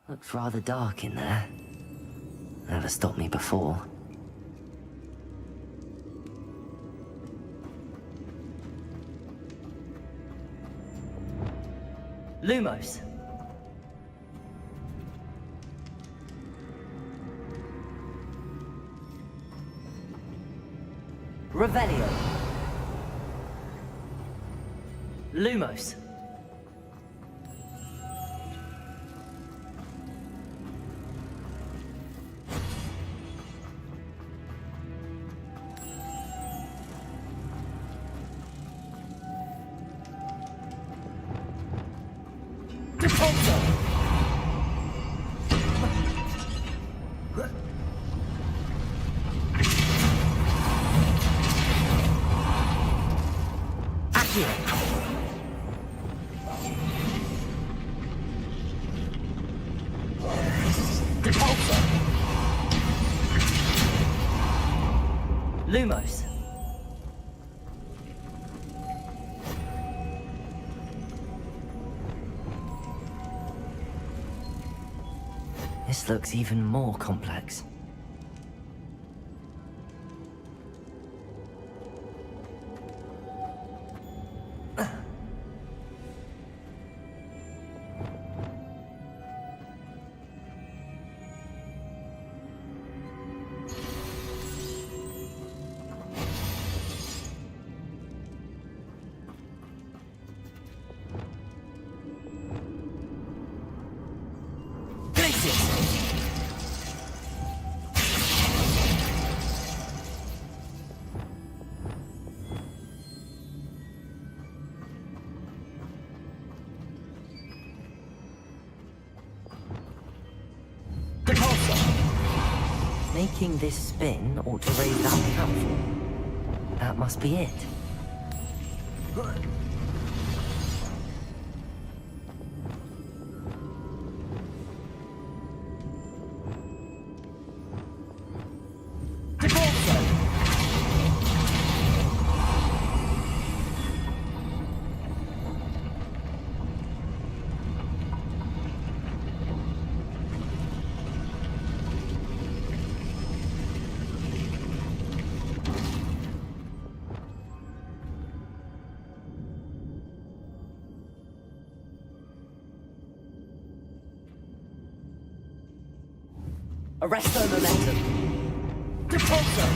Looks rather dark in there. Never stopped me before. Lumos. Revelio. Lumos. Lumos. This looks even more complex. Making this spin ought to raise that powerful. That must be it. Arresto momentum. Repulsor.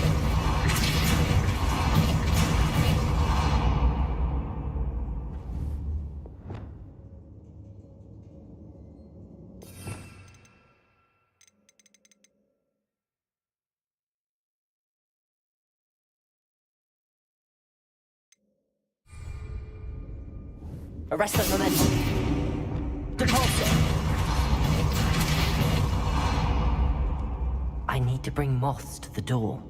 Arresto momentum. Repulsor. I need to bring moths to the door.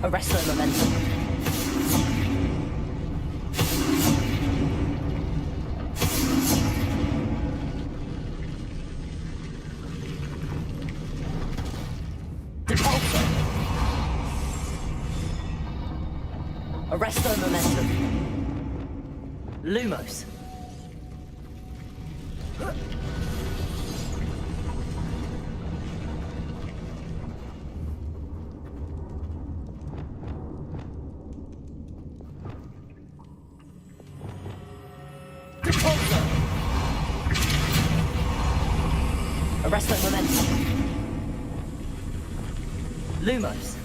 Arresto momentum. Arresto momentum. Lumos. Arresto momentum. Lumos.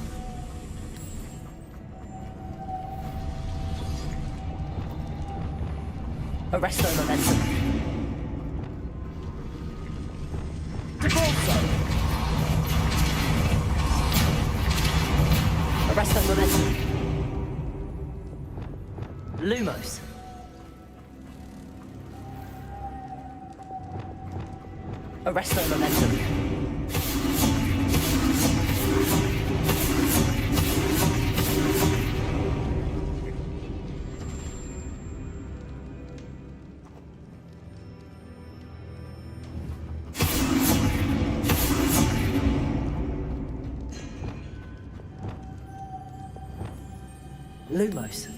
Arresto momentum. Repulso. Arresto momentum. Lumos. Arresto momentum. Lumos.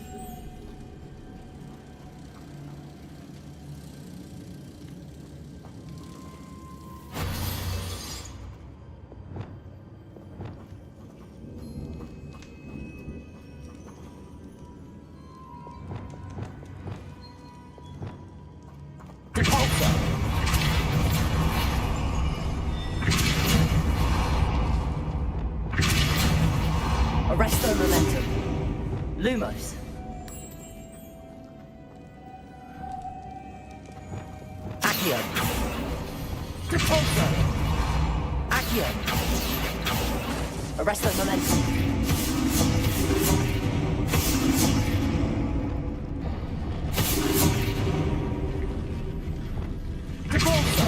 Arresto momentum. Lumos. Accio. Depulso. Accio. Arresto momentum. Depulso.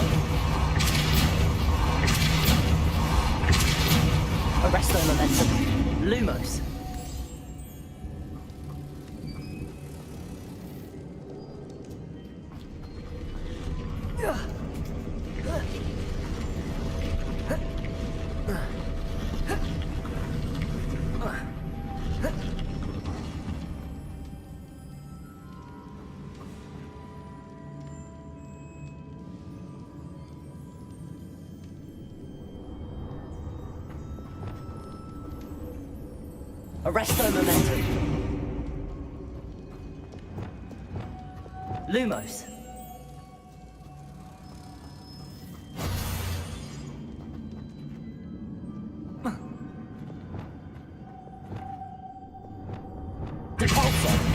Arresto momentum. Lumos. Arresto momentum. Lumos. Depulso.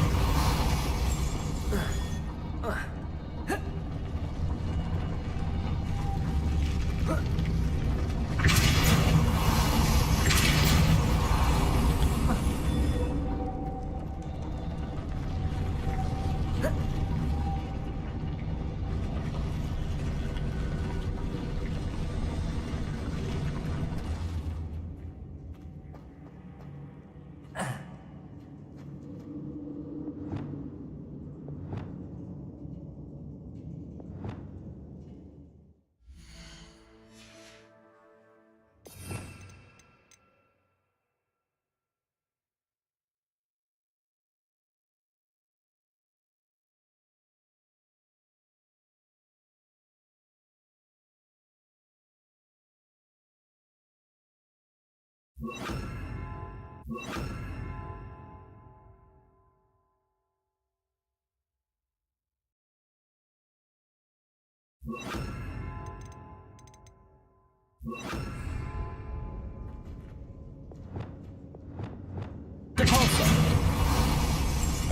Depulso.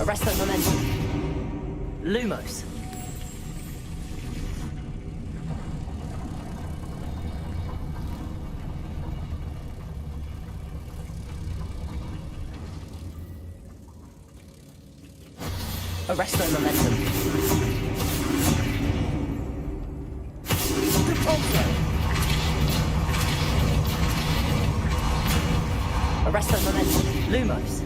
Arresto momentum. Lumos. Arresto momentum. Depulso. Arresto momentum. Lumos.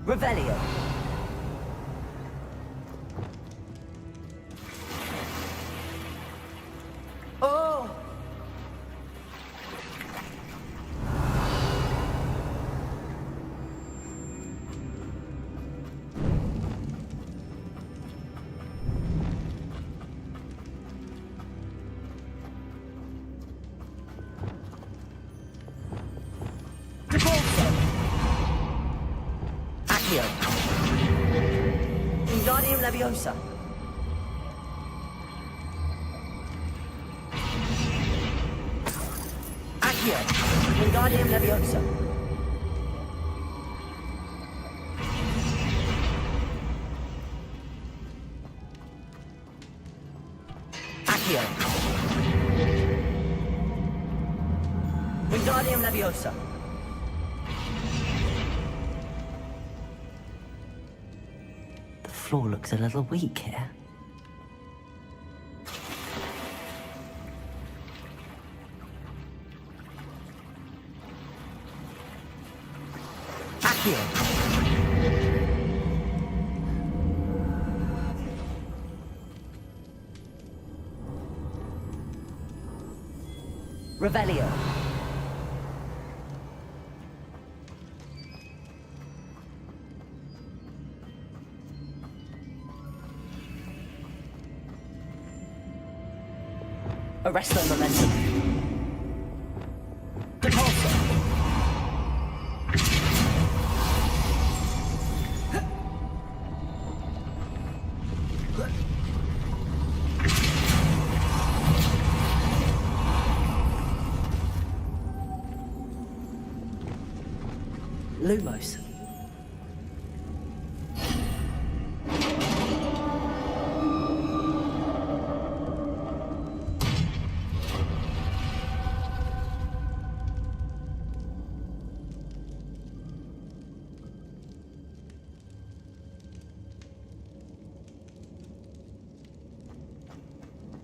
Revelio. Oh! Depulso. Accio. Wingardium Leviosa. Accio. Wingardium Leviosa. Accio. Wingardium Leviosa. The floor looks a little weak here. Revelio. Arresto momentum. Repulsor. Lumos.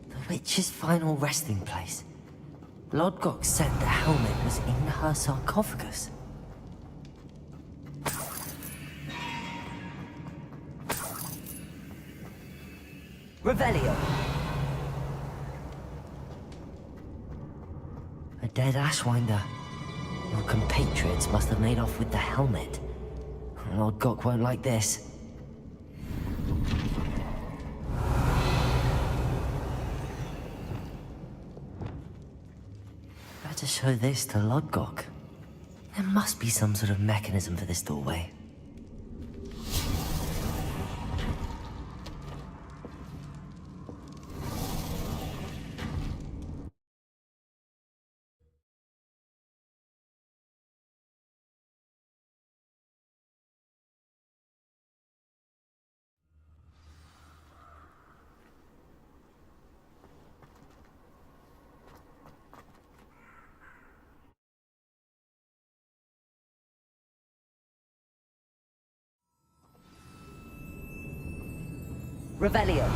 The witch's final resting place. Lodgok said the helmet was in her sarcophagus. Revelio. A dead Ashwinder. Your compatriots must have made off with the helmet. Lord Gok won't like this. Better show this to Lord Gok. There must be some sort of mechanism for this doorway. Revelio.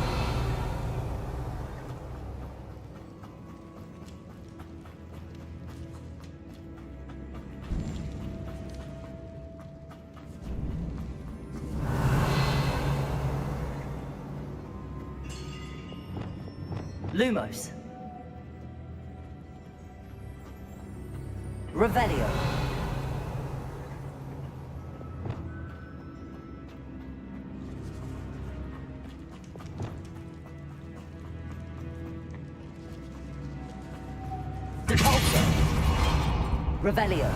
Lumos. Revelio. Revelio.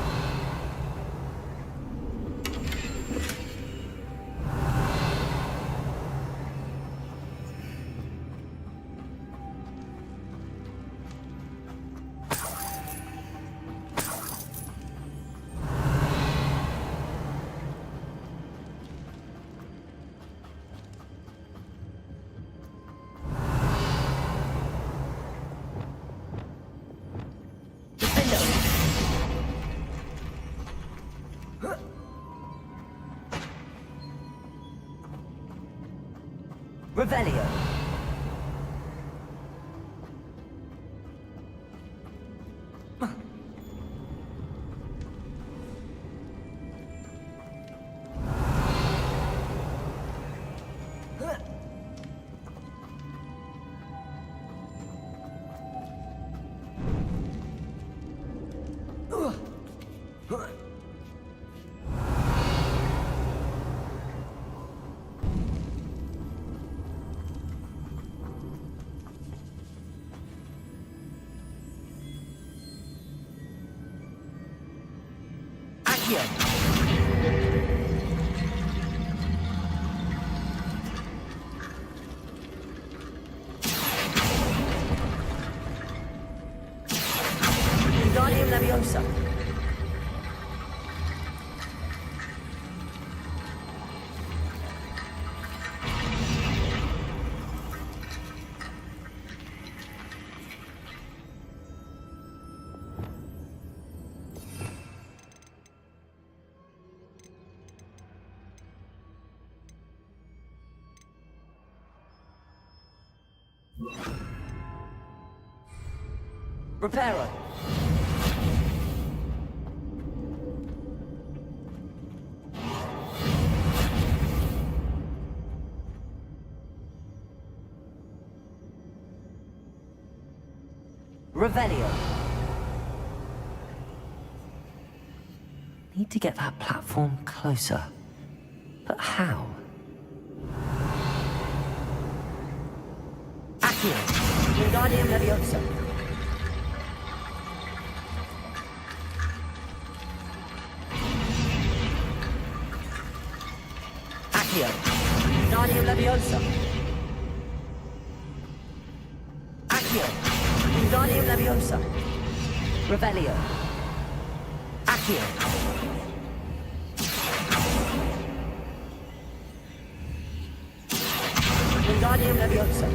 Revelio. Wingardium Leviosa. Reparo. Revelio. Need to get that platform closer. But how? Accio. Wingardium Leviosa. Accio. Wingardium Leviosa. Accio. Wingardium Leviosa. Revelio. Accio. Wingardium Leviosa.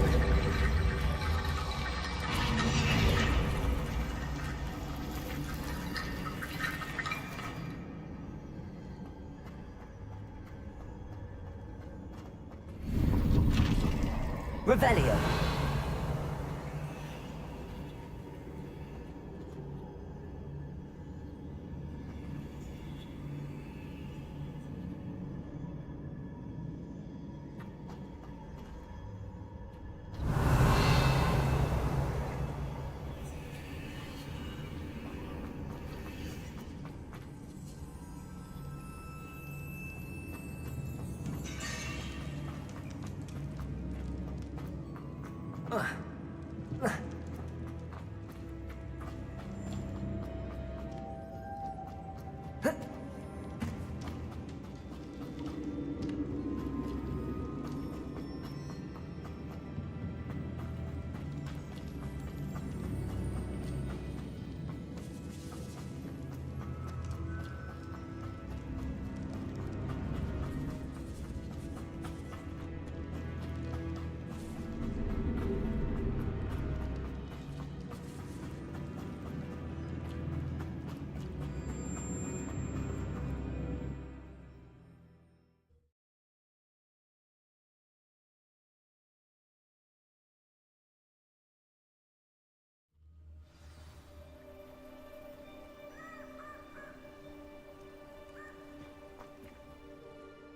Revelio.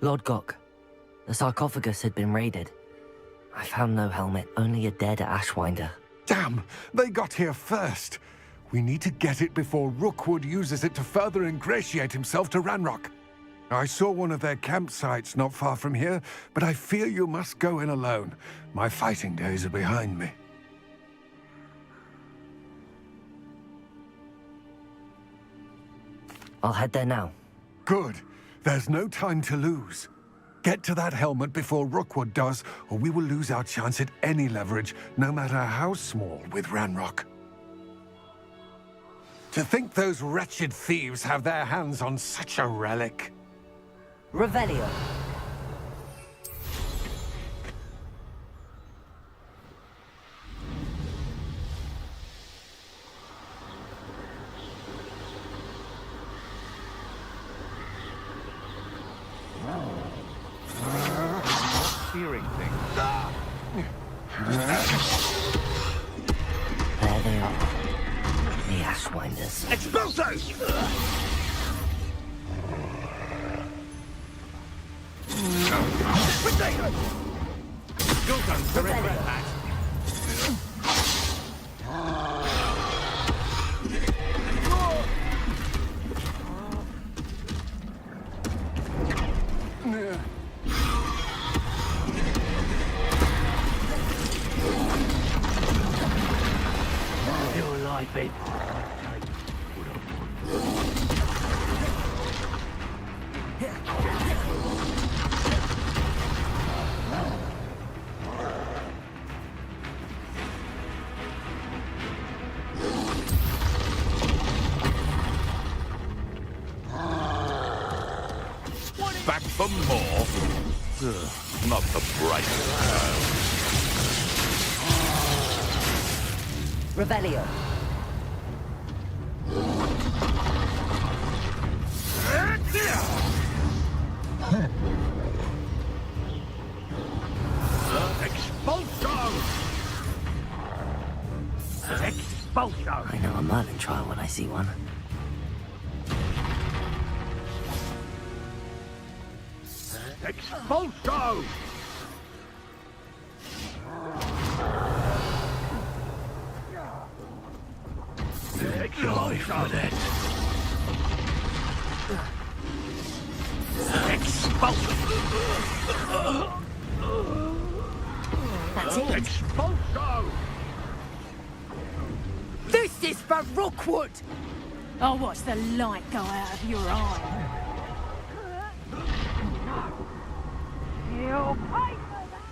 Lord Gok, the sarcophagus had been raided. I found no helmet, only a dead Ashwinder. Damn! They got here first! We need to get it before Rookwood uses it to further ingratiate himself to Ranrock. I saw one of their campsites not far from here, but I fear you must go in alone. My fighting days are behind me. I'll head there now. Good. There's no time to lose. Get to that helmet before Rookwood does, or we will lose our chance at any leverage, no matter how small, with Ranrock. To think those wretched thieves have their hands on such a relic. Revelio. Hearing things. There they are. The Ashwinders. Expulsos! Potato! Go guns, the red hat. Your life is... Back for more? Ugh, not the brightest child. Revelio. Expulso! Expulso! I know a Merlin trial when I see one. Expulso! for that. Expulsion! That's it. Expulsion! This is for Rookwood! I'll watch the light go out of your eye. You'll pay for that!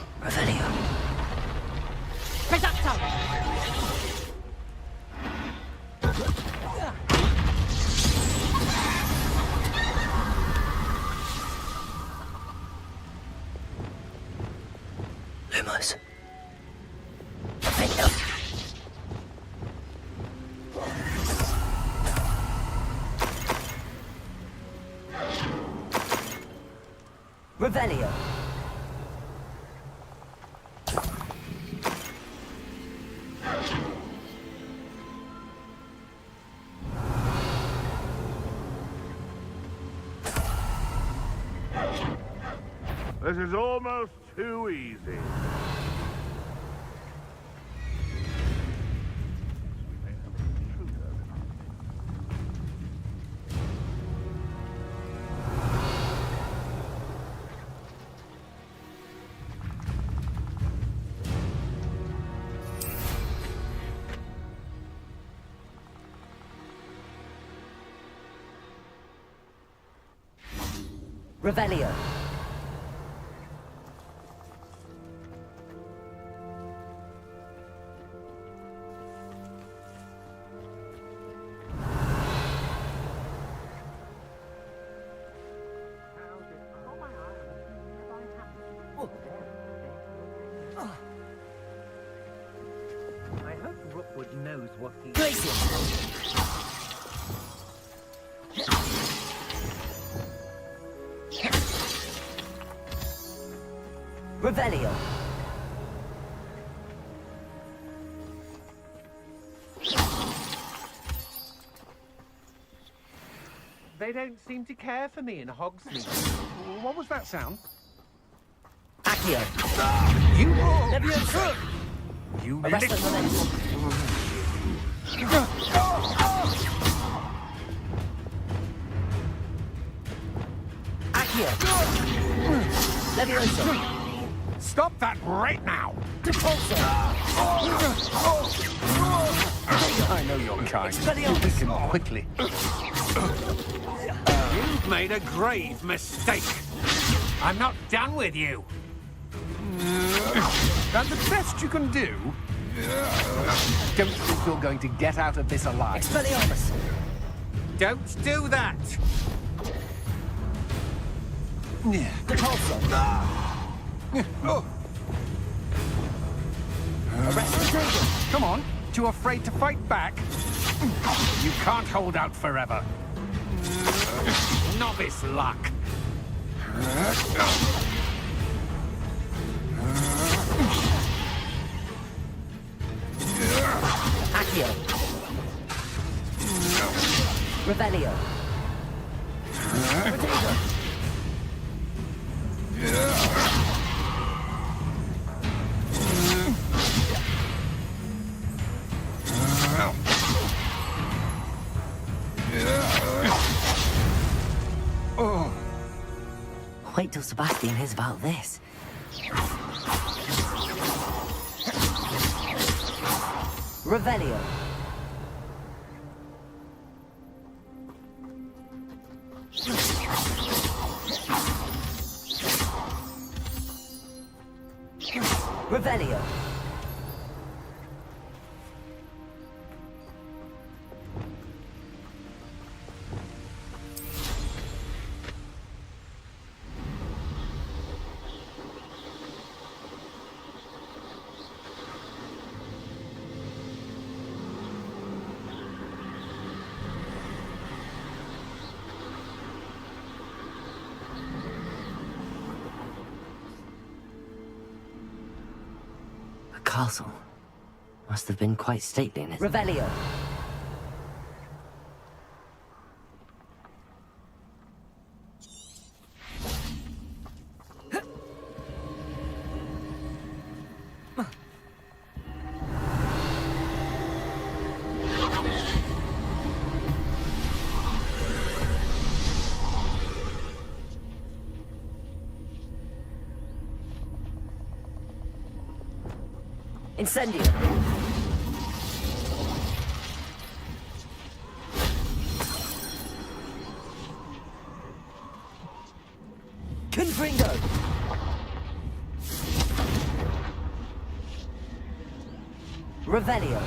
Revelio. Lumos. Revelio. This is almost too easy. Revelio. I hope Rookwood knows what he... Revelio. They don't seem to care for me in Hogsmeade. What was that sound? Accio. You... Leviosa. You Arrest the momentum. Accio. Leviosa. Stop that right now! Depulso. I know your kind. Expelliarmus. Beat him quickly. You've made a grave mistake. I'm not done with you. That's the best you can do. Don't think you're going to get out of this alive. Expelliarmus. Don't do that. Depulso. Arrest the Dragon. Come on, too afraid to fight back? You can't hold out forever. Novice luck. Accio. Revelio. Protego. Wait till Sebastian hears about this. Revelio. Revelio. The castle must have been quite stately in it. Revelio. Incendio. Confringo. Revelio.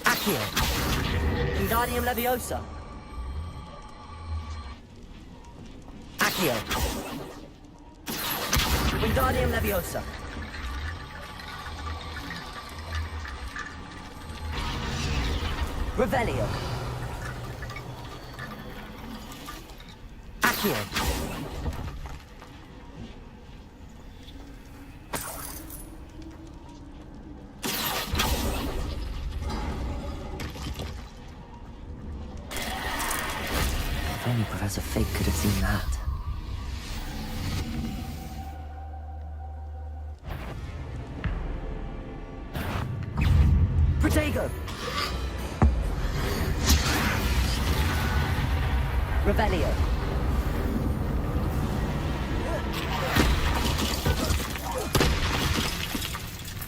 Accio. Wingardium Leviosa. Accio. Wingardium Leviosa. Revelio. Accio. If only Professor Fig could have seen that. Protego! Revelio.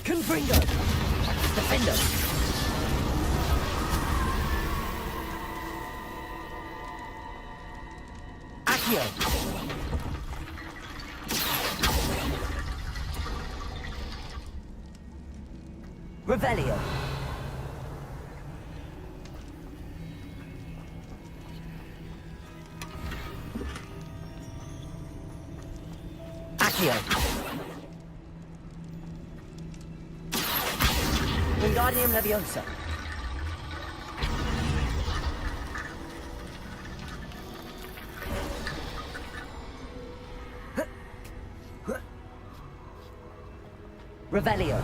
Confringo! Defendo! Accio! Revelio. Accio. Wingardium Leviosa. Revelio.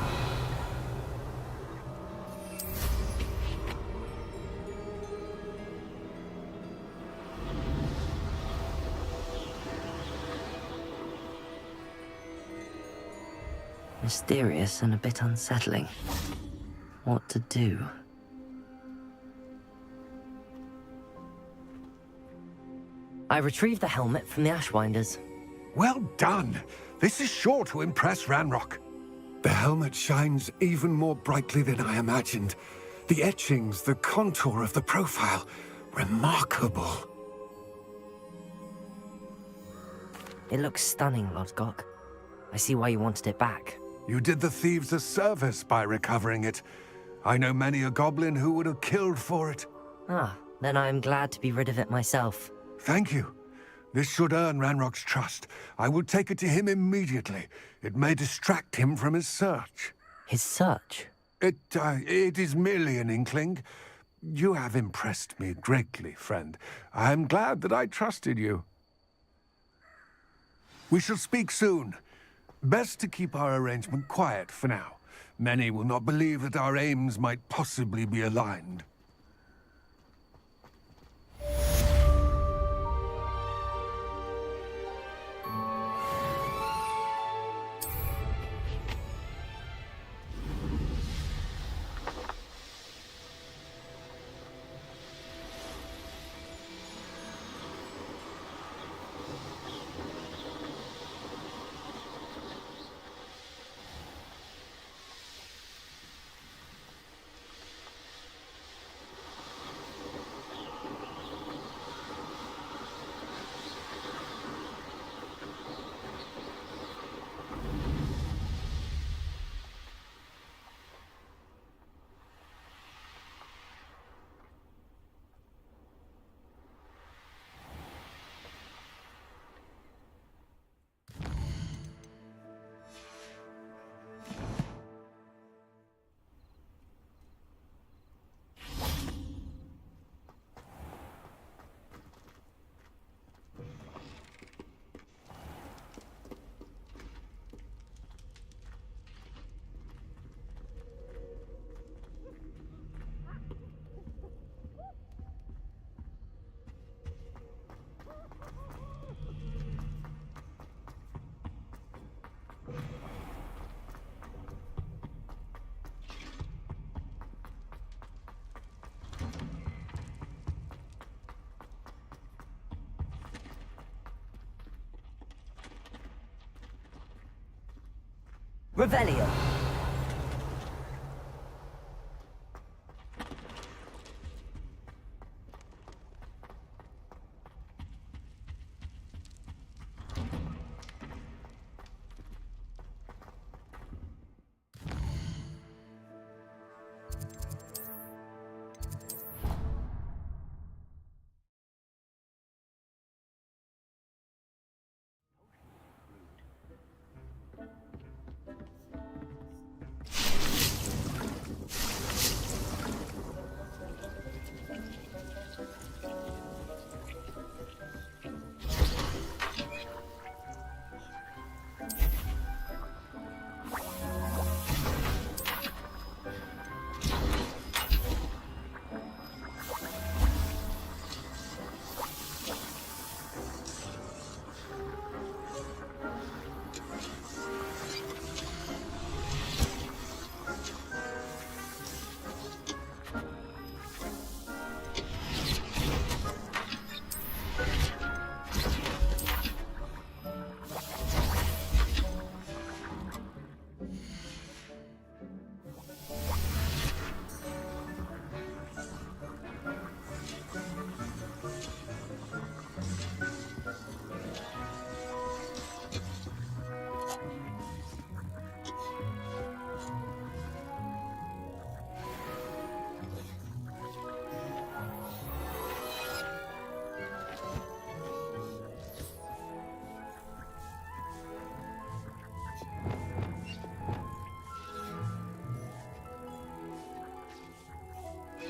Mysterious and a bit unsettling. What to do? I retrieved the helmet from the Ashwinders. Well done. This is sure to impress Ranrock. The helmet shines even more brightly than I imagined. The etchings, the contour of the profile. Remarkable. It looks stunning, Lodgok. I see why you wanted it back. You did the thieves a service by recovering it. I know many a goblin who would have killed for it. Ah, then I am glad to be rid of it myself. Thank you. This should earn Ranrock's trust. I will take it to him immediately. It may distract him from his search. His search? It is merely an inkling. You have impressed me greatly, friend. I am glad that I trusted you. We shall speak soon. Best to keep our arrangement quiet for now. Many will not believe that our aims might possibly be aligned. Revelio.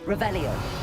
Revelio.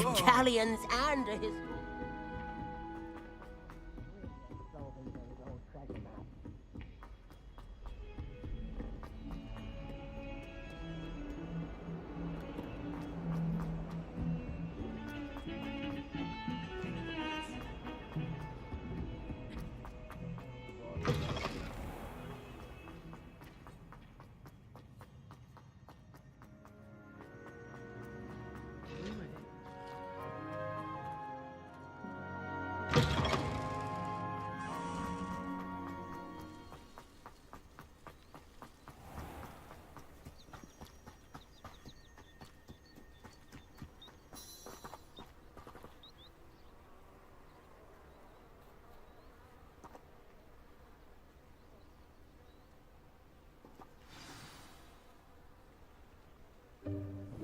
Galleons and a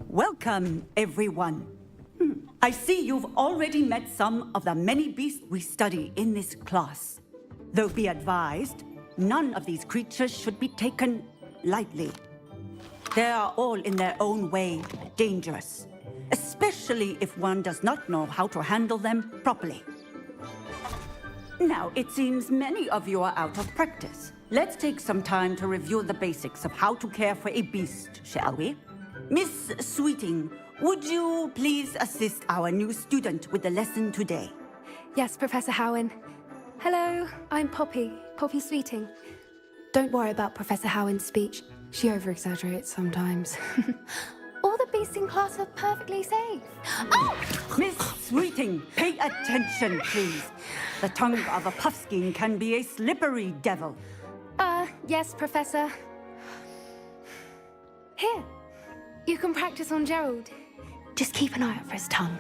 Welcome, everyone. I see you've already met some of the many beasts we study in this class. Though be advised, none of these creatures should be taken lightly. They are all in their own way dangerous, especially if one does not know how to handle them properly. Now, it seems many of you are out of practice. Let's take some time to review the basics of how to care for a beast, shall we? Miss Sweeting, would you please assist our new student with the lesson today? Yes, Professor Howen. Hello, I'm Poppy Sweeting. Don't worry about Professor Howen's speech. She over-exaggerates sometimes. All the beasts in class are perfectly safe. Oh! Miss Sweeting, pay attention, please. The tongue of a puffskein can be a slippery devil. Yes, Professor. Here, you can practice on Gerald. Just keep an eye out for his tongue.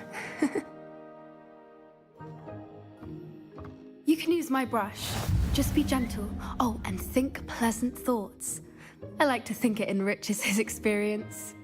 You can use my brush. Just be gentle. Oh, and think pleasant thoughts. I like to think it enriches his experience.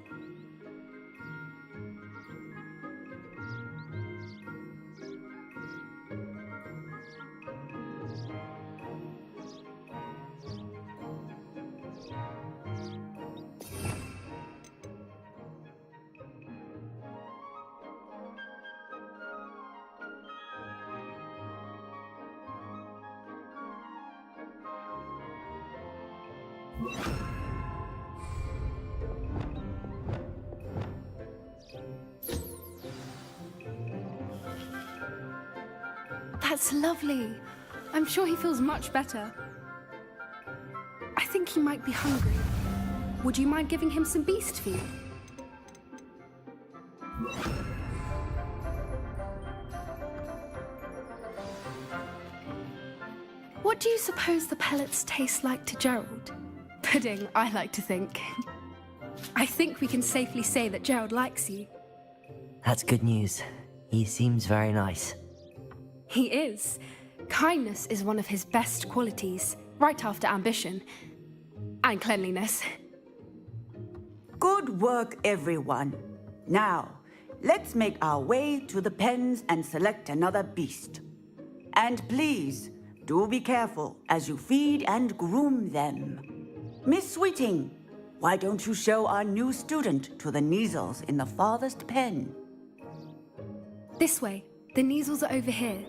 That's lovely. I'm sure he feels much better. I think he might be hungry. Would you mind giving him some beast food? What do you suppose the pellets taste like to Gerald? Pudding, I like to think. I think we can safely say that Gerald likes you. That's good news. He seems very nice. He is. Kindness is one of his best qualities, right after ambition. And cleanliness. Good work, everyone. Now, let's make our way to the pens and select another beast. And please, do be careful as you feed and groom them. Miss Sweeting, why don't you show our new student to the Neasels in the farthest pen? This way. The Neasels are over here.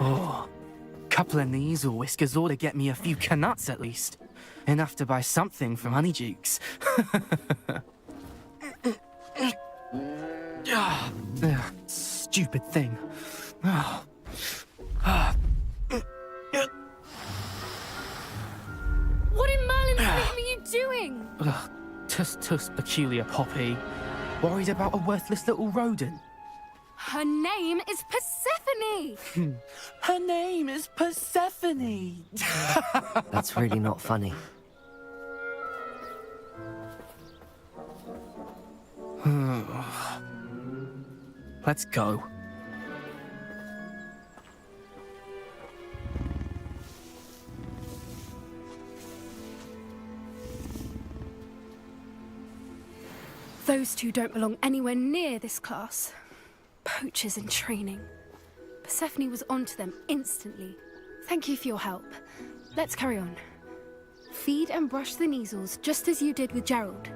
Oh, couple of Neasel whiskers ought to get me a few canuts at least. Enough to buy something from Honeydukes. Stupid thing. What in Merlin's name are you doing? Tuss, peculiar Poppy. Worried about a worthless little rodent. Her name is Persephone! Her name is Persephone! That's really not funny. Let's go. Those two don't belong anywhere near this class. Poachers in training. Persephone was onto them instantly. Thank you for your help. Let's carry on. Feed and brush the Neasels just as you did with Gerald.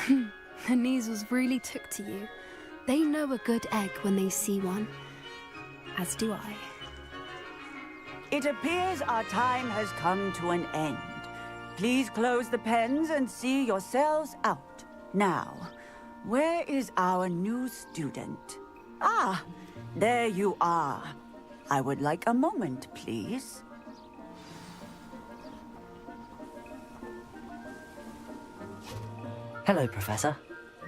The Neasels really took to you. They know a good egg when they see one. As do I. It appears our time has come to an end. Please close the pens and see yourselves out. Now, where is our new student? Ah, there you are. I would like a moment, please. Hello, Professor.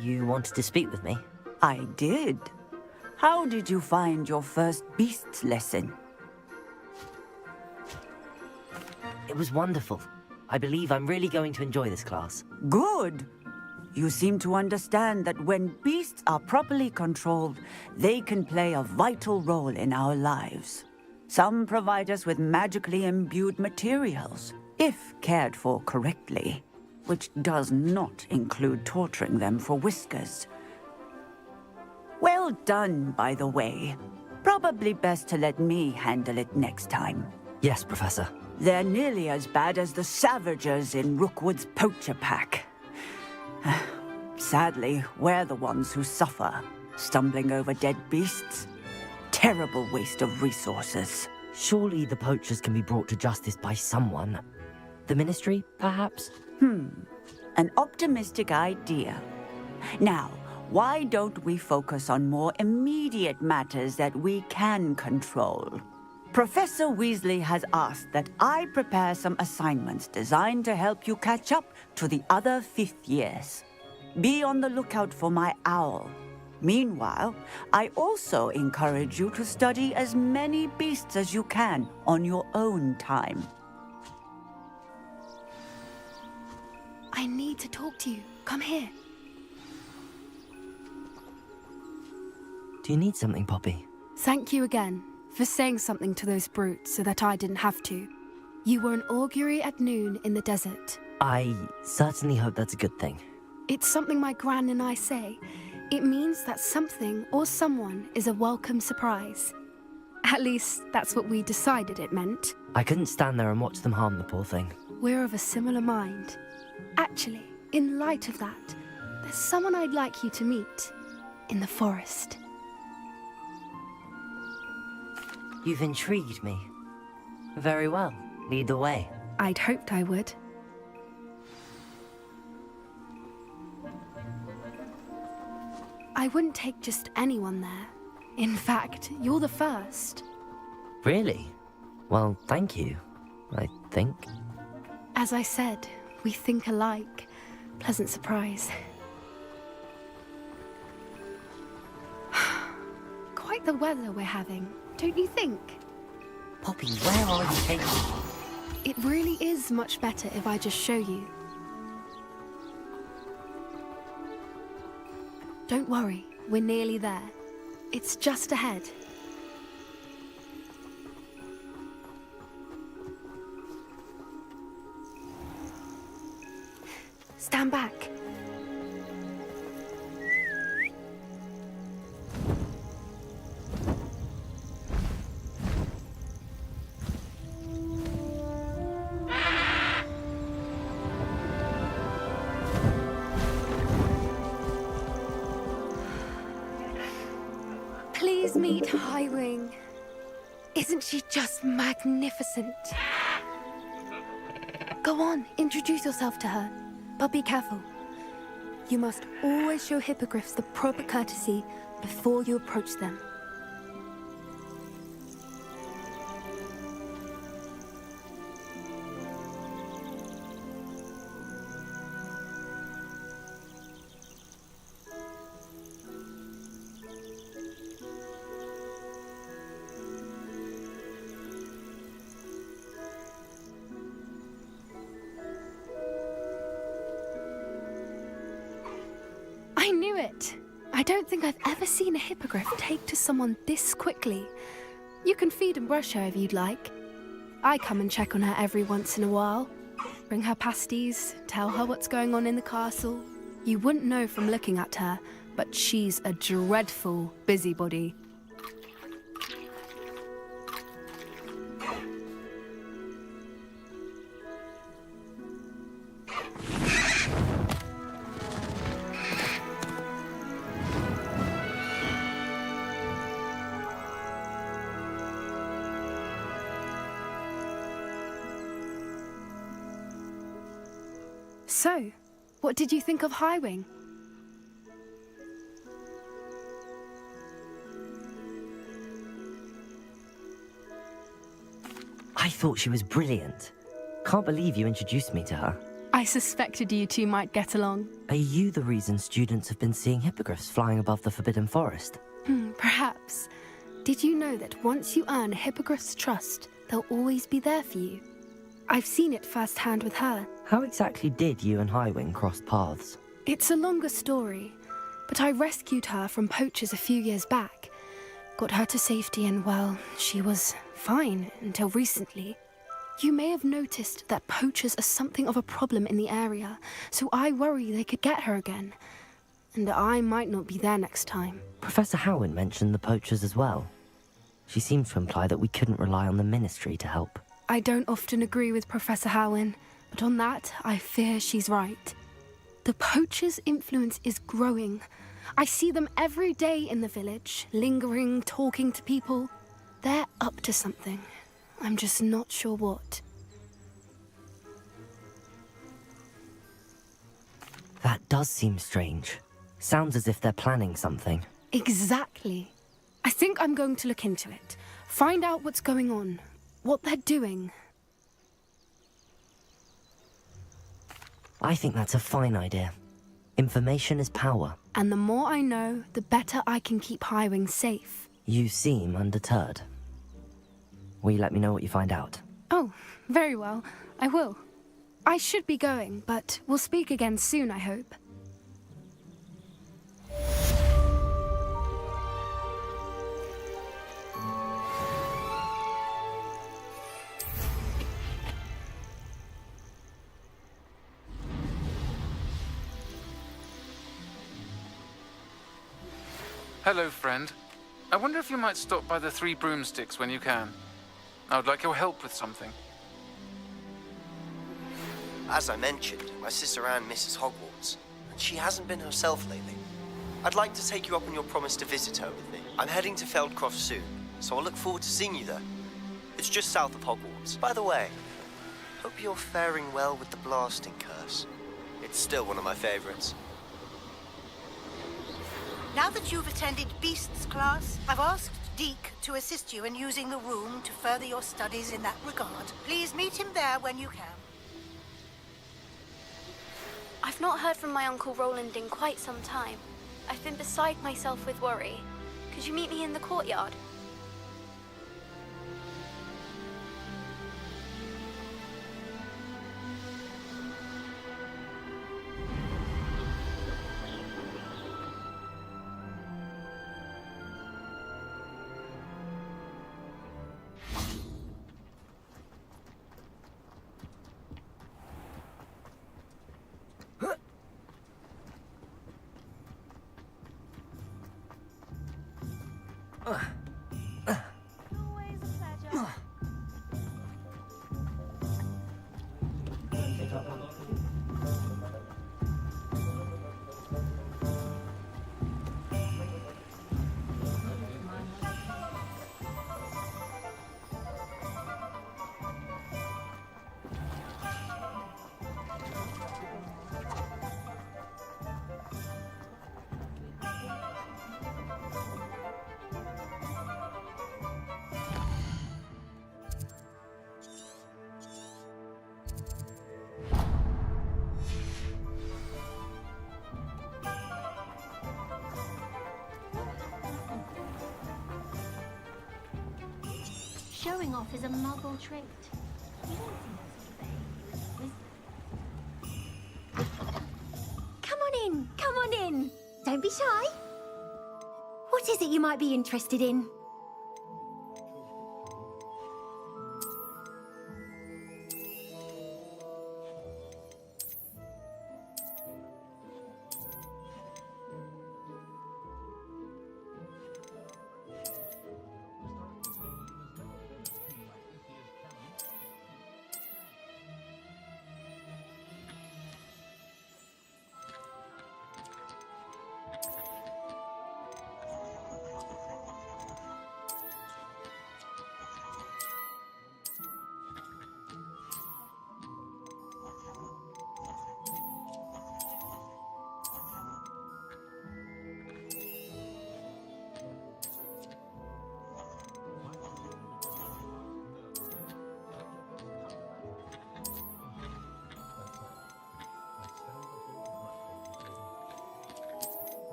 You wanted to speak with me? I did. How did you find your first beasts lesson? It was wonderful. I believe I'm really going to enjoy this class. Good. You seem to understand that when beasts are properly controlled, they can play a vital role in our lives. Some provide us with magically imbued materials, if cared for correctly, which does not include torturing them for whiskers. Well done, by the way. Probably best to let me handle it next time. Yes, Professor. They're nearly as bad as the Savagers in Rookwood's poacher pack. Sadly, we're the ones who suffer, stumbling over dead beasts. Terrible waste of resources. Surely the poachers can be brought to justice by someone. The Ministry, perhaps? An optimistic idea. Now, why don't we focus on more immediate matters that we can control? Professor Weasley has asked that I prepare some assignments designed to help you catch up to the other fifth years. Be on the lookout for my owl. Meanwhile, I also encourage you to study as many beasts as you can on your own time. I need to talk to you. Come here. Do you need something, Poppy? Thank you again for saying something to those brutes so that I didn't have to. You were an augury at noon in the desert. I certainly hope that's a good thing. It's something my gran and I say. It means that something or someone is a welcome surprise. At least, that's what we decided it meant. I couldn't stand there and watch them harm the poor thing. We're of a similar mind. Actually, in light of that, there's someone I'd like you to meet in the forest. You've intrigued me. Very well. Lead the way. I'd hoped I would. I wouldn't take just anyone there. In fact, you're the first. Really? Well, thank you, I think. As I said, we think alike. Pleasant surprise. Quite the weather we're having, don't you think? Poppy, where are you taking me? It really is much better if I just show you. Don't worry, we're nearly there. It's just ahead. Stand back. Please meet Highwing. Isn't she just magnificent? Go on, introduce yourself to her. But be careful. You must always show hippogriffs the proper courtesy before you approach them. I knew it! I don't think I've ever seen a hippogriff take to someone this quickly. You can feed and brush her if you'd like. I come and check on her every once in a while. bring her pasties, tell her what's going on in the castle. You wouldn't know from looking at her, but she's a dreadful busybody. So, what did you think of Highwing? I thought she was brilliant. Can't believe you introduced me to her. I suspected you two might get along. Are you the reason students have been seeing hippogriffs flying above the Forbidden Forest? Perhaps. Did you know that once you earn a hippogriff's trust, they'll always be there for you? I've seen it firsthand with her. How exactly did you and Highwing cross paths? It's a longer story, but I rescued her from poachers a few years back. Got her to safety and, well, she was fine until recently. You may have noticed that poachers are something of a problem in the area, so I worry they could get her again. And I might not be there next time. Professor Howin mentioned the poachers as well. She seemed to imply that we couldn't rely on the Ministry to help. I don't often agree with Professor Howin, but on that, I fear she's right. The poachers' influence is growing. I see them every day in the village, lingering, talking to people. They're up to something. I'm just not sure what. That does seem strange. Sounds as if they're planning something. Exactly. I think I'm going to look into it. Find out what's going on. What they're doing. I think that's a fine idea. Information is power. And the more I know, the better I can keep Highwing safe. You seem undeterred. Will you let me know what you find out? Oh, very well. I will. I should be going, but we'll speak again soon, I hope. Hello, friend. I wonder if you might stop by the Three Broomsticks when you can. I would like your help with something. As I mentioned, my sister Anne misses Hogwarts, and she hasn't been herself lately. I'd like to take you up on your promise to visit her with me. I'm heading to Feldcroft soon, so I'll look forward to seeing you there. It's just south of Hogwarts. By the way, hope you're faring well with the blasting curse. It's still one of my favorites. Now that you've attended Beasts class, I've asked Deke to assist you in using the room to further your studies in that regard. Please meet him there when you can. I've not heard from my Uncle Roland in quite some time. I've been beside myself with worry. Could you meet me in the courtyard? Showing off is a muggle trait. Come on in, come on in. Don't be shy. What is it you might be interested in?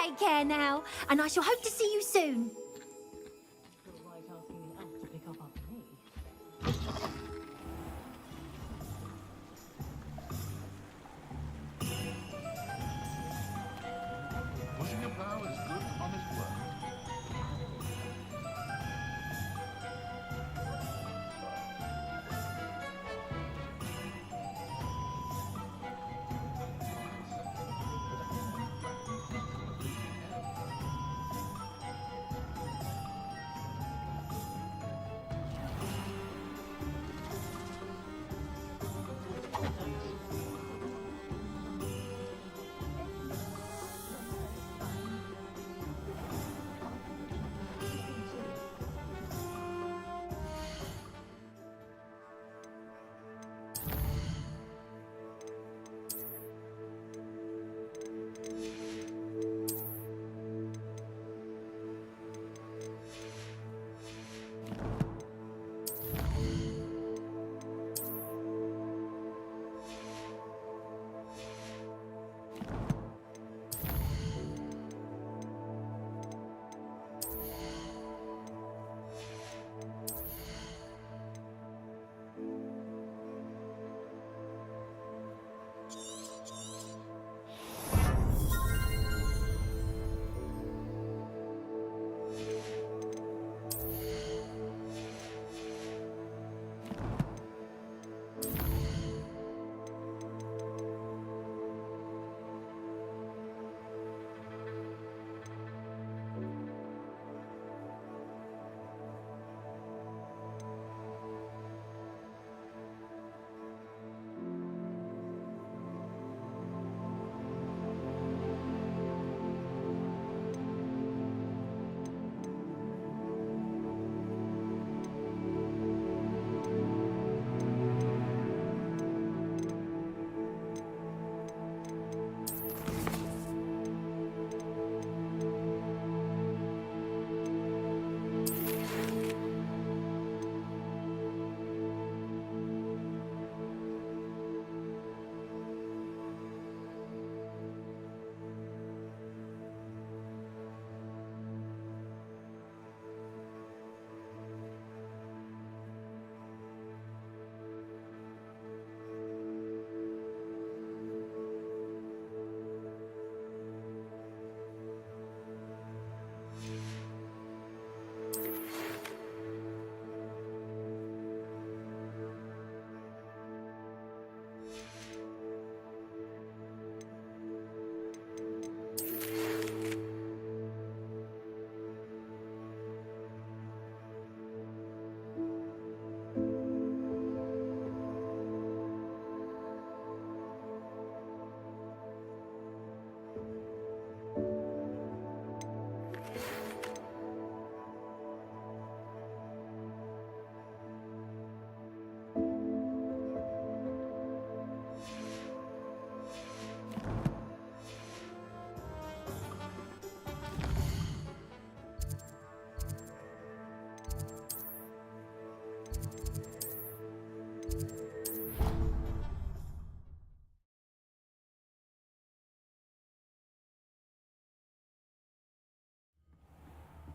take care now, and I shall hope to see you soon. Pushing a plow is good, honest work.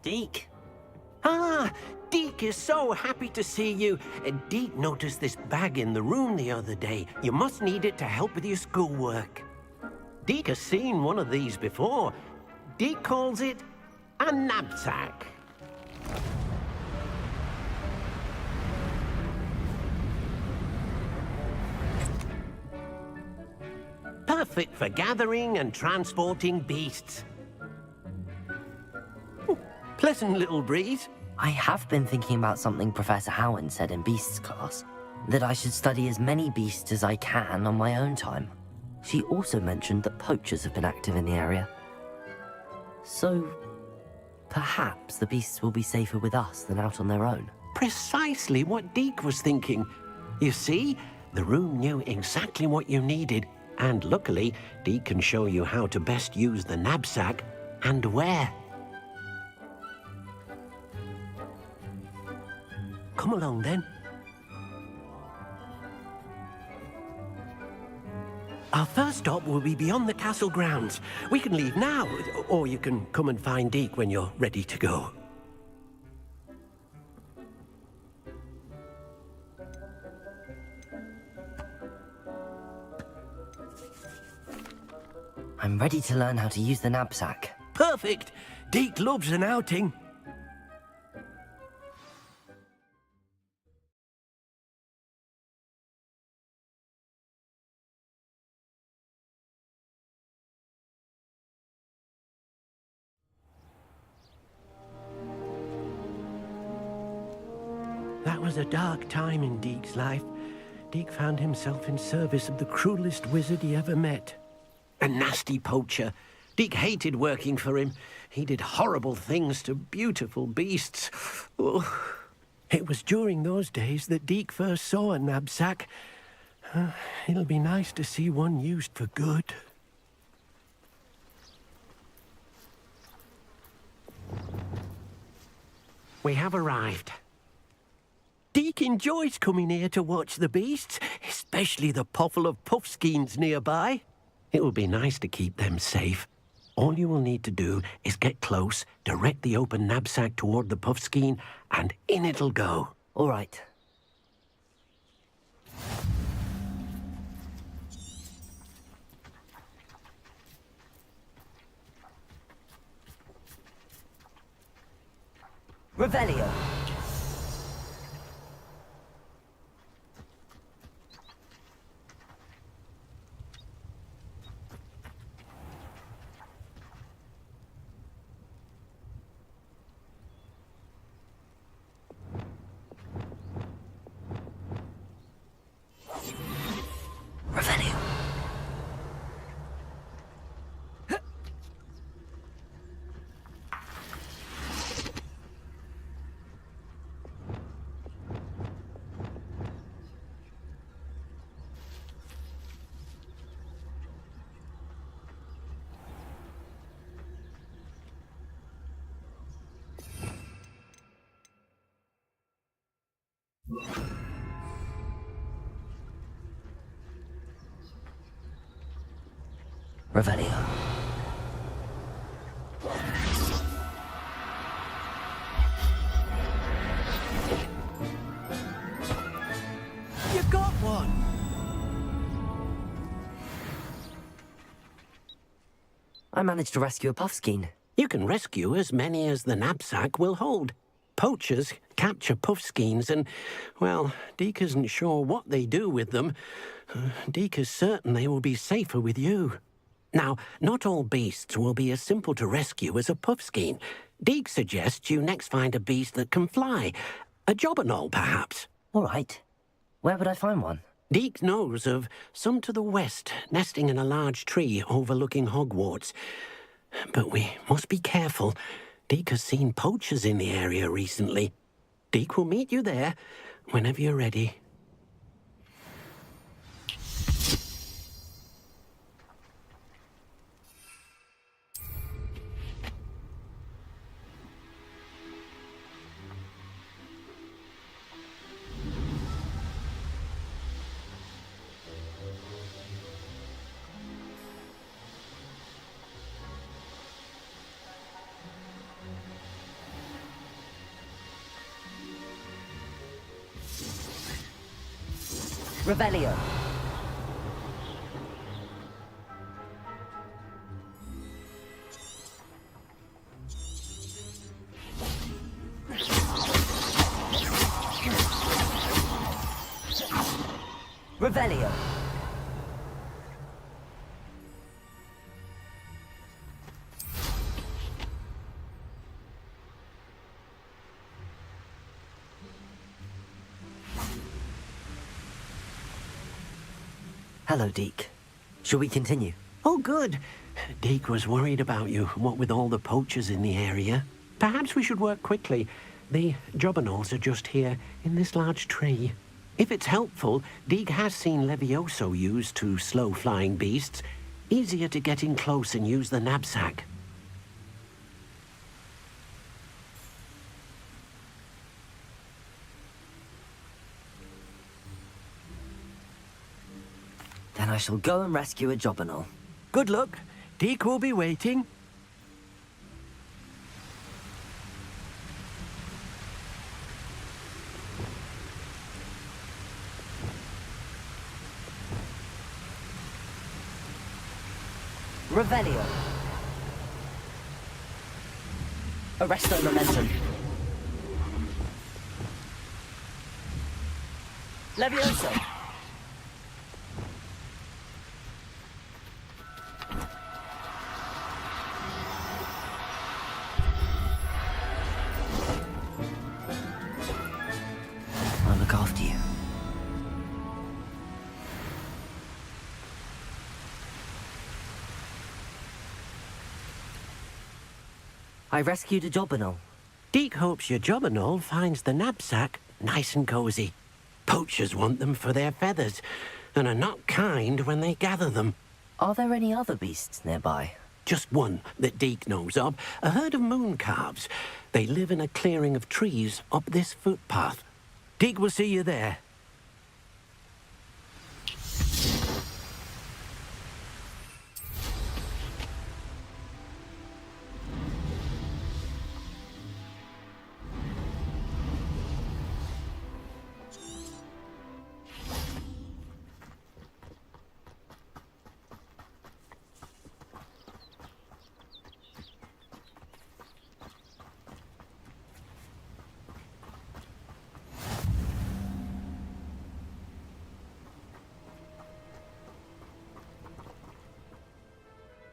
Deke. Ah, Deke is so happy to see you. Deke noticed this bag in the room the other day. You must need it to help with your schoolwork. Deke has seen one of these before. Deke calls it a knapsack. Perfect for gathering and transporting beasts. Pleasant little breeze. I have been thinking about something Professor Howin said in Beasts class, that I should study as many beasts as I can on my own time. She also mentioned that poachers have been active in the area. So, perhaps the beasts will be safer with us than out on their own. Precisely what Deke was thinking. You see, the room knew exactly what you needed, and luckily, Deke can show you how to best use the knapsack and where. Come along, then. Our first stop will be beyond the castle grounds. We can leave now, or you can come and find Deke when you're ready to go. I'm ready to learn how to use the knapsack. Perfect! Deke loves an outing. That was a dark time in Deke's life. Deke found himself in service of the cruelest wizard he ever met. A nasty poacher. Deke hated working for him. He did horrible things to beautiful beasts. Oh. It was during those days that Deke first saw a knapsack. It'll be nice to see one used for good. We have arrived. Deke enjoys coming here to watch the beasts, especially the potful of puffskeins nearby. It will be nice to keep them safe. All you will need to do is get close, direct the open knapsack toward the puffskein, and in it'll go. All right. Revelio. Revelio. Revelio. You got one! I managed to rescue a puffskein. You can rescue as many as the knapsack will hold. Poachers capture puffskeins and, well, Deke isn't sure what they do with them. Deke is certain they will be safer with you. Now, not all beasts will be as simple to rescue as a puffskein. Deke suggests you next find a beast that can fly. A jobberknoll, perhaps. All right. Where would I find one? Deke knows of some to the west, nesting in a large tree overlooking Hogwarts. But we must be careful. Deke has seen poachers in the area recently. Deke will meet you there whenever you're ready. Revelio. Revelio. Hello, Deke. Shall we continue? Oh, good. Deke was worried about you, what with all the poachers in the area. Perhaps we should work quickly. The jobberknolls are just here, in this large tree. If it's helpful, Deke has seen Levioso used to slow flying beasts. Easier to get in close and use the knapsack. Then I shall go and rescue a Jobberknoll. Good luck. Deke will be waiting. Revelio. Arresto momentum. Levioso. I'll look after you. I rescued a Jobberknoll. Deke hopes your Jobberknoll finds the knapsack nice and cozy. Poachers want them for their feathers, and are not kind when they gather them. Are there any other beasts nearby? Just one that Deke knows of, a herd of moon calves. They live in a clearing of trees up this footpath. Deke will see you there.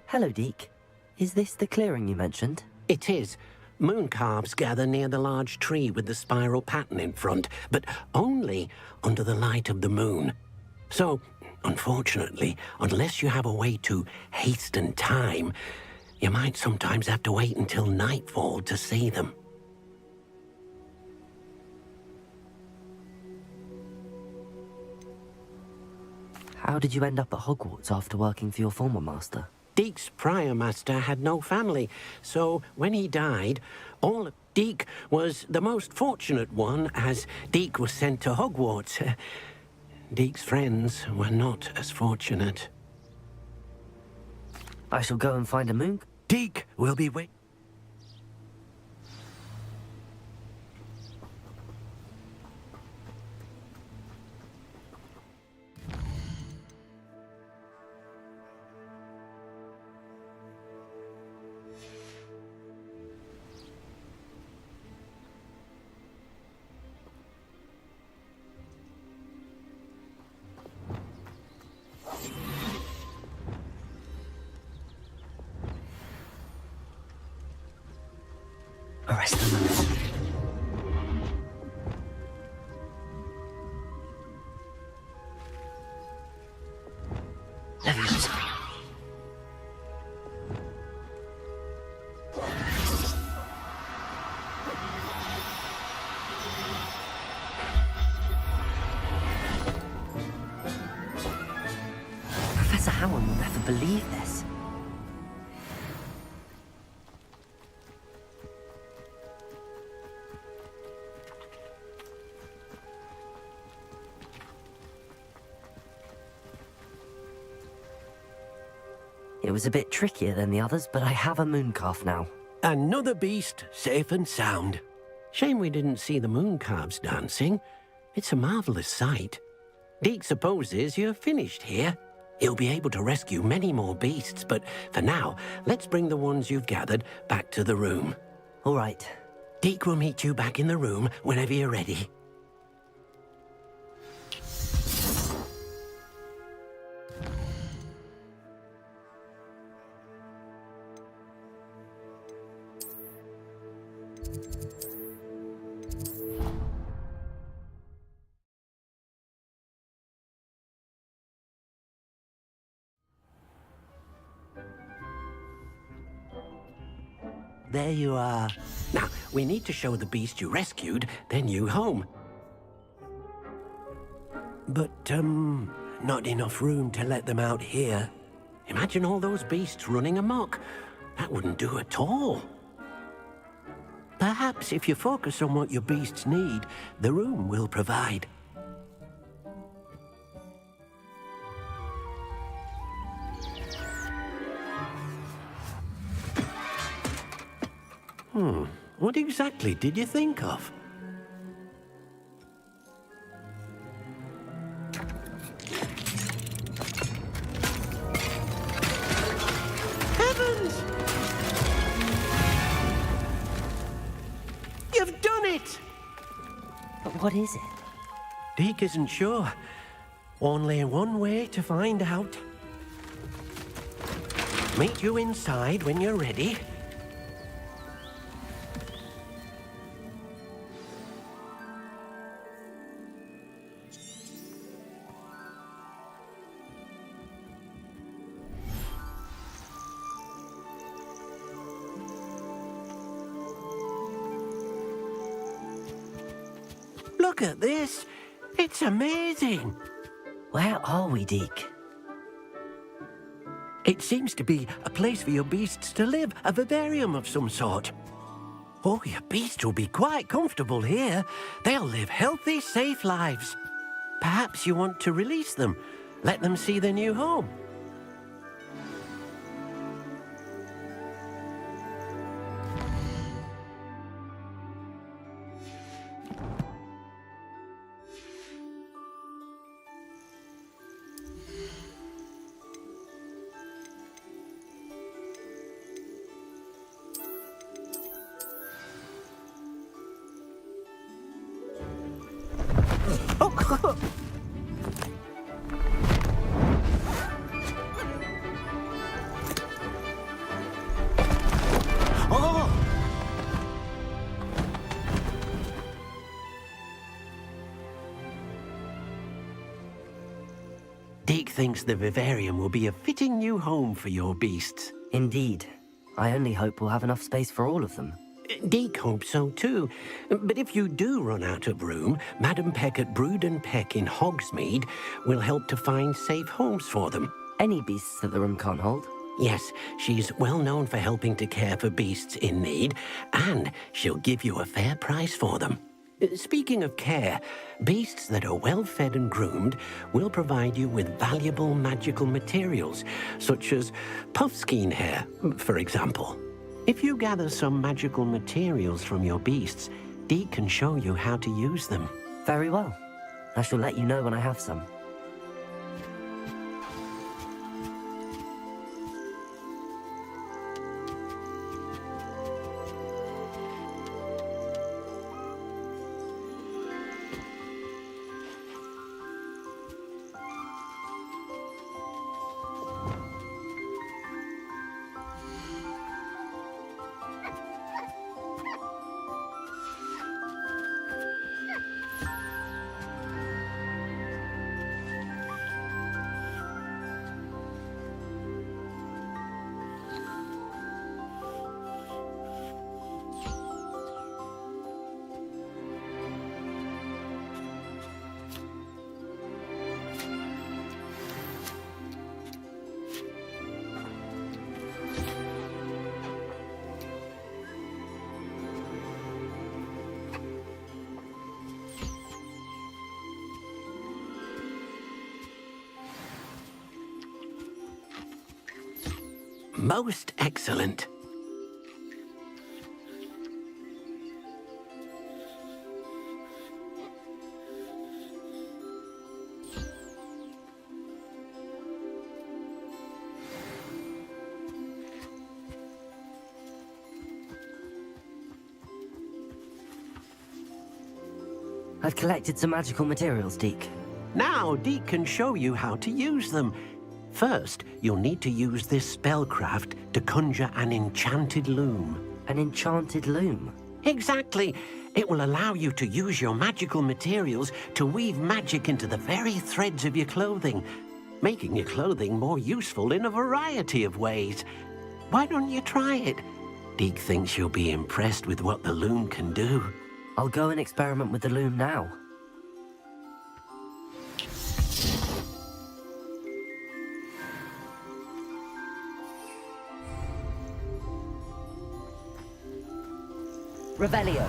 Hello, Deke. Is this the clearing you mentioned? It is. Moon calves gather near the large tree with the spiral pattern in front, but only under the light of the moon. So, unfortunately, unless you have a way to hasten time, you might sometimes have to wait until nightfall to see them. How did you end up at Hogwarts after working for your former master? Deke's prior master had no family, so when he died, all of Deke was the most fortunate one, as Deke was sent to Hogwarts. Deke's friends were not as fortunate. I shall go and find a moon. Deke will be waiting. Arrest them. Levioso. Professor Howard will never believe this. It was a bit trickier than the others, but I have a mooncalf now. Another beast, safe and sound. Shame we didn't see the moon calves dancing. It's a marvelous sight. Deke supposes you're finished here. He'll be able to rescue many more beasts, but for now, let's bring the ones you've gathered back to the room. All right. Deke will meet you back in the room whenever you're ready. There you are. Now, we need to show the beast you rescued their new home. But, not enough room to let them out here. Imagine all those beasts running amok. That wouldn't do at all. Perhaps if you focus on what your beasts need, the room will provide. What exactly did you think of? Heavens! You've done it! But what is it? Deke isn't sure. Only one way to find out. Meet you inside when you're ready. Look at this. It's amazing. Where are we, Deke? It seems to be a place for your beasts to live, a vivarium of some sort. Oh, your beasts will be quite comfortable here. They'll live healthy, safe lives. Perhaps you want to release them, let them see their new home. Deke thinks the vivarium will be a fitting new home for your beasts. Indeed. I only hope we'll have enough space for all of them. Deke hopes so too. But if you do run out of room, Madam Peck at Brood and Peck in Hogsmeade will help to find safe homes for them. Any beasts that the room can't hold? Yes, she's well known for helping to care for beasts in need, and she'll give you a fair price for them. Speaking of care, beasts that are well fed and groomed will provide you with valuable magical materials, such as puffskein hair, for example. If you gather some magical materials from your beasts, Deke can show you how to use them. Very well. I shall let you know when I have some. Most excellent. I've collected some magical materials, Deke. Now Deke can show you how to use them. First, you'll need to use this spellcraft to conjure an enchanted loom. An enchanted loom? Exactly. It will allow you to use your magical materials to weave magic into the very threads of your clothing, making your clothing more useful in a variety of ways. Why don't you try it? Deke thinks you'll be impressed with what the loom can do. I'll go and experiment with the loom now. Revelio.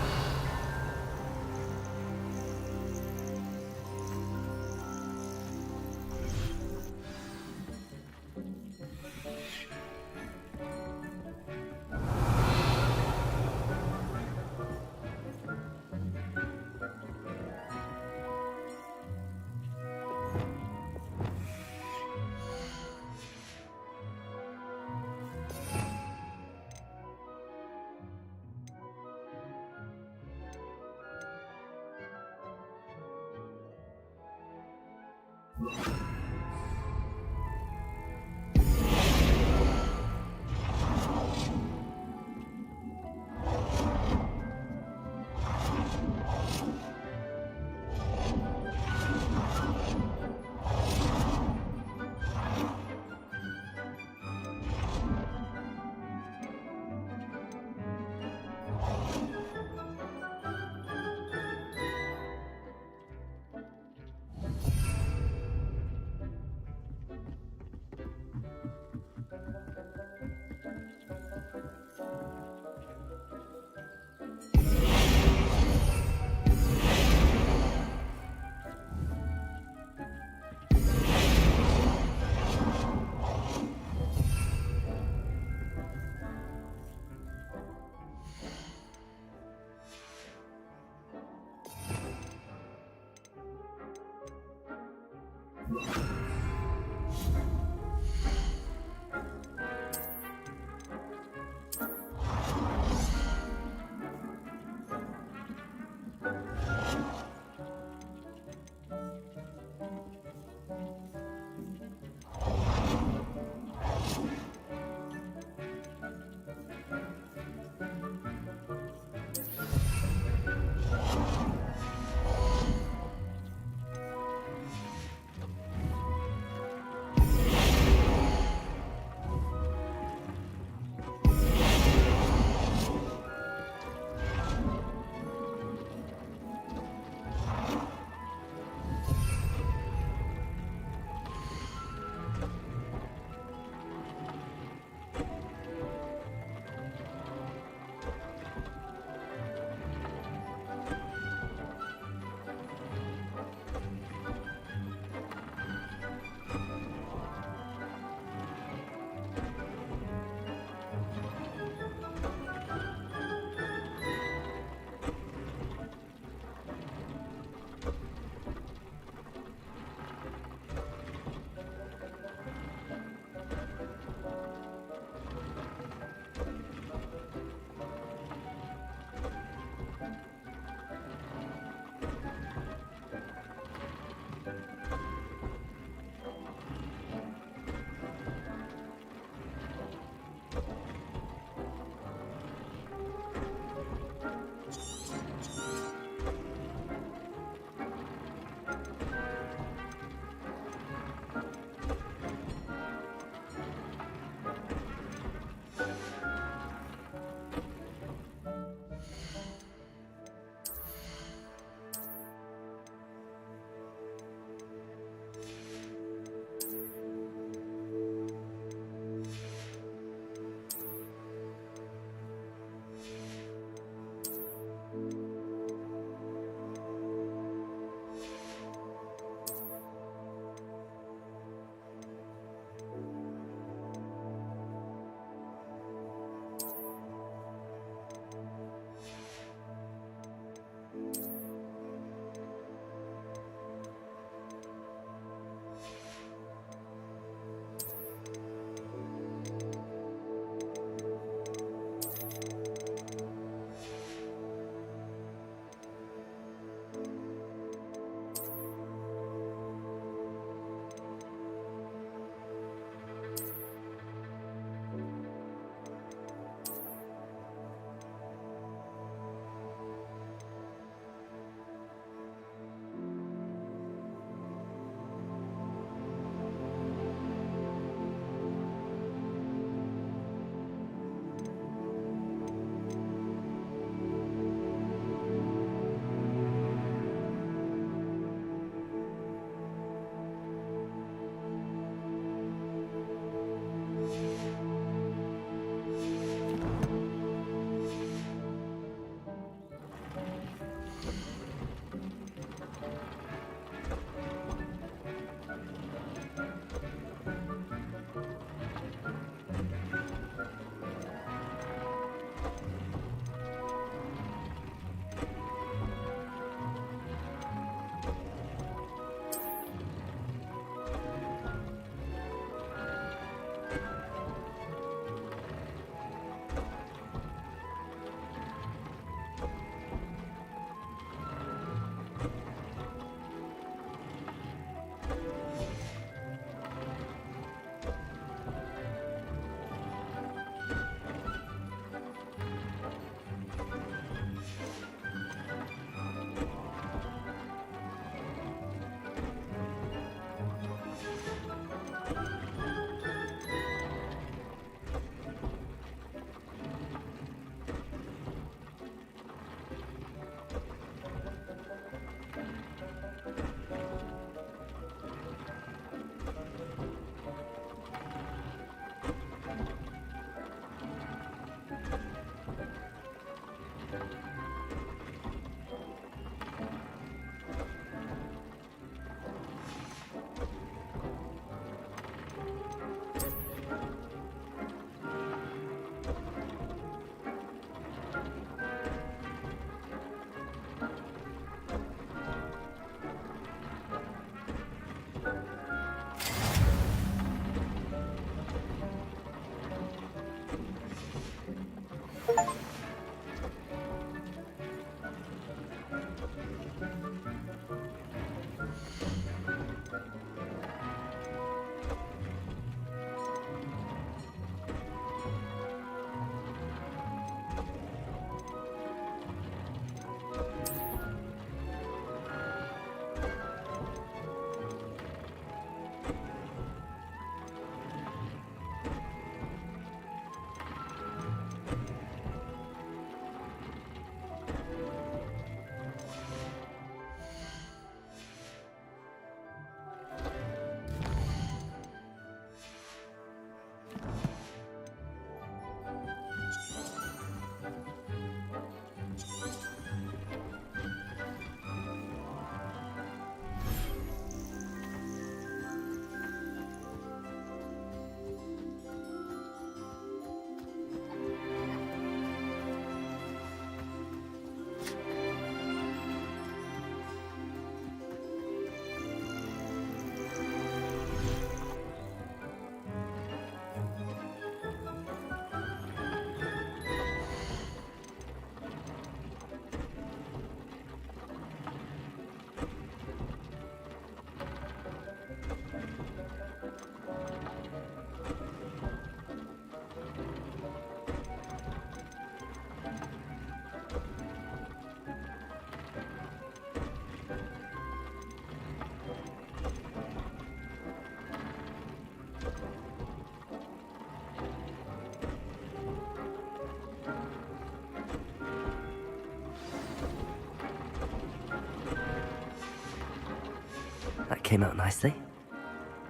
came out nicely.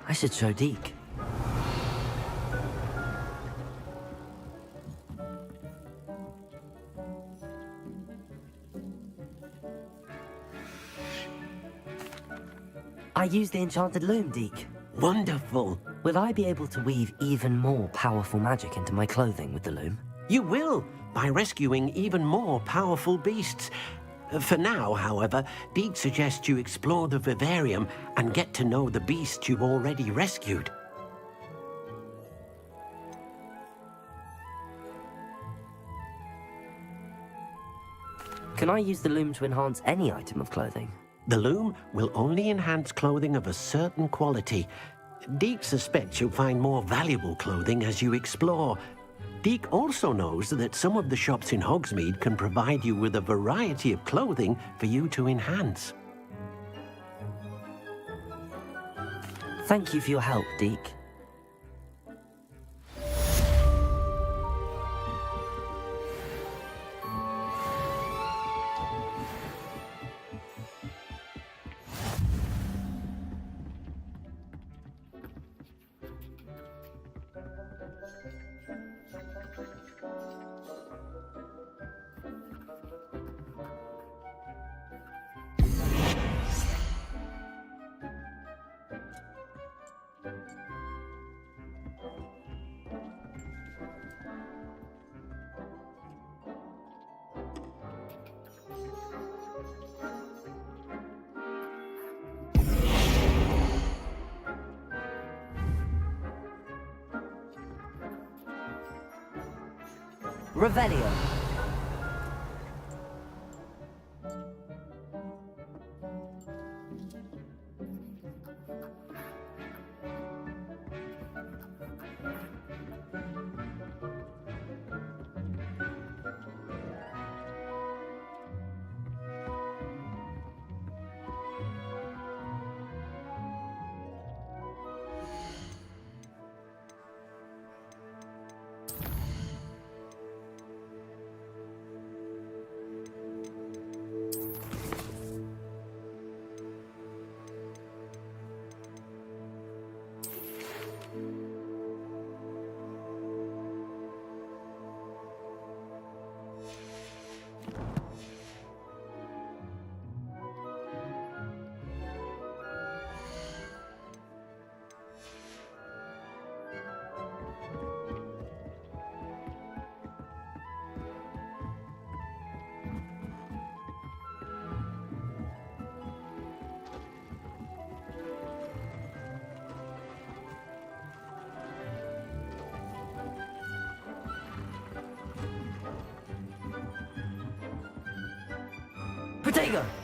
I should show Deke. I used the enchanted loom, Deke. Wonderful. Will I be able to weave even more powerful magic into my clothing with the loom? You will, by rescuing even more powerful beasts. For now, however, Deke suggests you explore the vivarium and get to know the beasts you've already rescued. Can I use the loom to enhance any item of clothing? The loom will only enhance clothing of a certain quality. Deke suspects you'll find more valuable clothing as you explore. Deke also knows that some of the shops in Hogsmeade can provide you with a variety of clothing for you to enhance. Thank you for your help, Deke. Revelio. Protego!